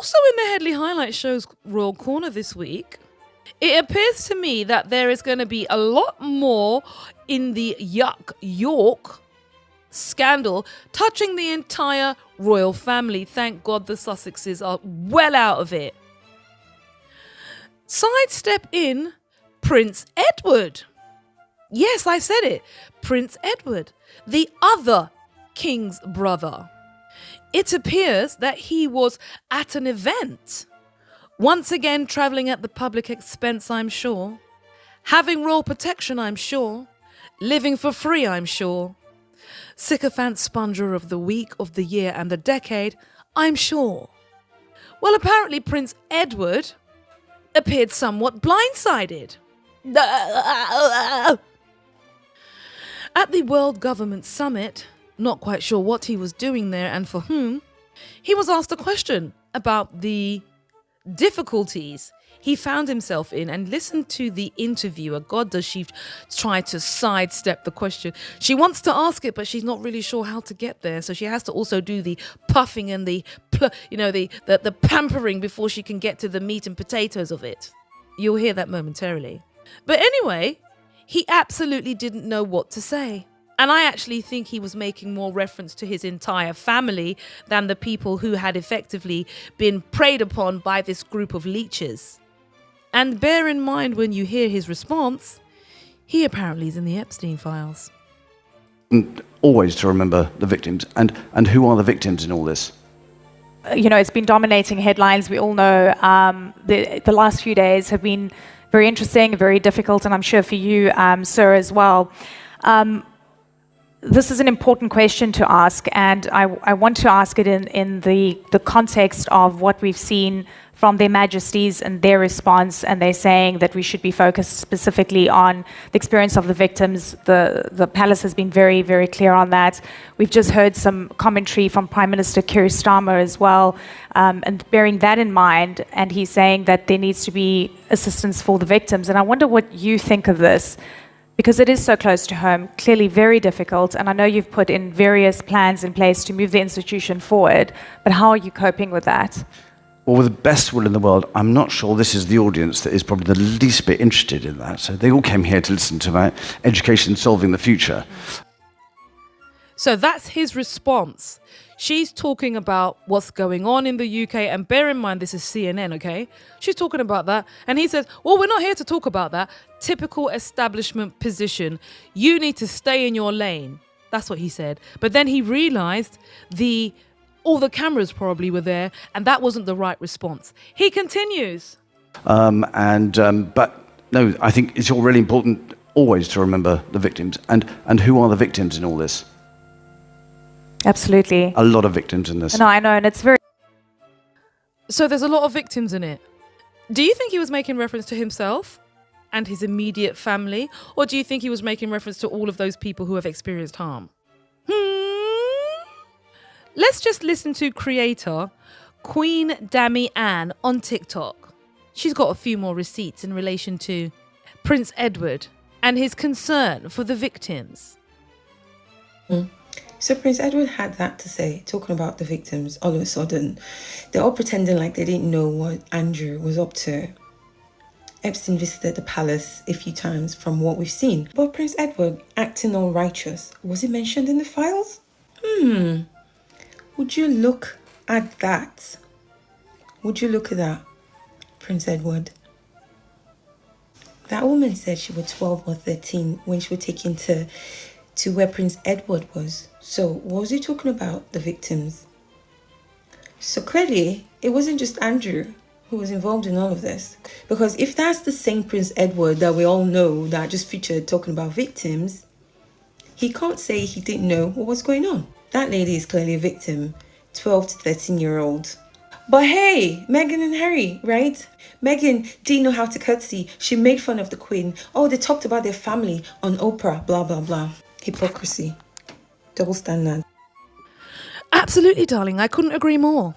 Also in the Headley Highlight Show's Royal Corner this week, it appears to me that there is going to be a lot more in the York scandal touching the entire royal family. Thank God the Sussexes are well out of it. Sidestep in Prince Edward. Yes, I said it. Prince Edward, the other king's brother. It appears that he was at an event, once again travelling at the public expense, I'm sure, having royal protection, I'm sure, living for free, I'm sure, sycophant sponger of the week, of the year and the decade, I'm sure. Well, apparently Prince Edward appeared somewhat blindsided. At the World Government Summit, not quite sure what he was doing there and for whom, he was asked a question about the difficulties he found himself in, and listen to the interviewer. God, does she try to sidestep the question. She wants to ask it, but she's not really sure how to get there. So she has to also do the puffing and the pampering before she can get to the meat and potatoes of it. You'll hear that momentarily. But anyway, he absolutely didn't know what to say. And I actually think he was making more reference to his entire family than the people who had effectively been preyed upon by this group of leeches. And bear in mind when you hear his response, he apparently is in the Epstein files. And always to remember the victims. And who are the victims in all this? It's been dominating headlines. We all know the last few days have been very interesting, very difficult, and I'm sure for you, sir, as well. This is an important question to ask, and I want to ask it in the context of what we've seen from their majesties and their response, and they're saying that we should be focused specifically on the experience of the victims. The palace has been very, very clear on that. We've just heard some commentary from Prime Minister Keir Starmer as well, and bearing that in mind, and he's saying that there needs to be assistance for the victims. And I wonder what you think of this, because it is so close to home, clearly very difficult, and I know you've put in various plans in place to move the institution forward, but how are you coping with that? Well, with the best will in the world, I'm not sure this is the audience that is probably the least bit interested in that. So they all came here to listen to about education solving the future. So that's his response. She's talking about what's going on in the UK, and bear in mind this is CNN, okay? She's talking about that, and he says, well, we're not here to talk about that. Typical establishment position. You need to stay in your lane. That's what he said. But then he realised all the cameras probably were there, and that wasn't the right response. He continues. But no, I think it's all really important always to remember the victims. And who are the victims in all this? Absolutely. A lot of victims in this. No, I know, and it's very... So there's a lot of victims in it. Do you think he was making reference to himself and his immediate family? Or do you think he was making reference to all of those people who have experienced harm? Let's just listen to creator Queen Dami Ann on TikTok. She's got a few more receipts in relation to Prince Edward and his concern for the victims. So Prince Edward had that to say, talking about the victims. All of a sudden, they're all pretending like they didn't know what Andrew was up to. Epstein visited the palace a few times from what we've seen. But Prince Edward acting all righteous, was it mentioned in the files? Would you look at that? Would you look at that, Prince Edward? That woman said she was 12 or 13 when she was taken to where Prince Edward was. So what was he talking about? The victims. So clearly, it wasn't just Andrew who was involved in all of this. Because if that's the same Prince Edward that we all know that just featured talking about victims, he can't say he didn't know what was going on. That lady is clearly a victim, 12 to 13-year-old. But hey, Meghan and Harry, right? Meghan didn't know how to curtsy. She made fun of the Queen. Oh, they talked about their family on Oprah, blah, blah, blah. Hypocrisy. Double standard. Absolutely, darling. I couldn't agree more.